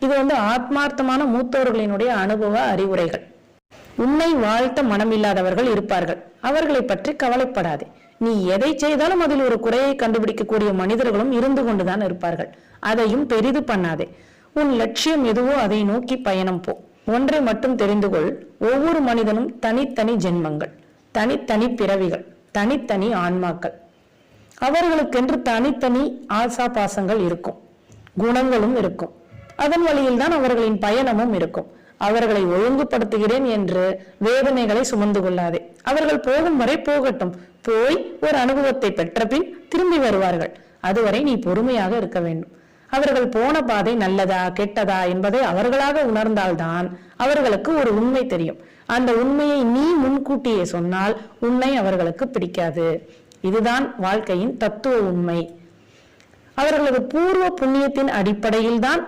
இது ஆத்மார்த்தமான மூத்தோர்களினுடைய அனுபவ அறிவுரைகள். உன்னை வாழ்த்த மனமில்லாதவர்கள் இருப்பார்கள், அவர்களை பற்றி கவலைப்படாதே. நீ எதை செய்தாலும் அதில் ஒரு குறையை கண்டுபிடிக்கக்கூடிய மனிதர்களும் இருந்து கொண்டுதான் இருப்பார்கள். அதையும் பெரிது பண்ணாதே. உன் லட்சியம் எதுவோ அதை நோக்கி பயணம் போ. ஒன்றை மட்டும் தெரிந்து கொள், ஒவ்வொரு மனிதனும் தனித்தனி ஜென்மங்கள், தனித்தனி பிறவிகள், தனித்தனி ஆன்மாக்கள். அவர்களுக்கென்று தனித்தனி ஆசா பாசங்கள் இருக்கும், குணங்களும் இருக்கும். அதன் வழியில் தான் அவர்களின் பயணமும் இருக்கும். அவர்களை ஒழுங்குபடுத்துகிறேன் என்று வேதனைகளை சுமந்து கொள்ளாதே. அவர்கள் போகும் வரை போகட்டும். போய் ஒரு அனுபவத்தை பெற்ற பின் திரும்பி வருவார்கள். அதுவரை நீ பொறுமையாக இருக்க வேண்டும். அவர்கள் போன பாதை நல்லதா கெட்டதா என்பதை அவர்களாக உணர்ந்தால்தான் அவர்களுக்கு ஒரு உண்மை தெரியும். அந்த உண்மையை நீ முன்கூட்டியே சொன்னால் உன்னை அவர்களுக்கு பிடிக்காது. இதுதான் வாழ்க்கையின் தத்துவ உண்மை. அவர்களது பூர்வ புண்ணியத்தின் அடிப்படையில் தான்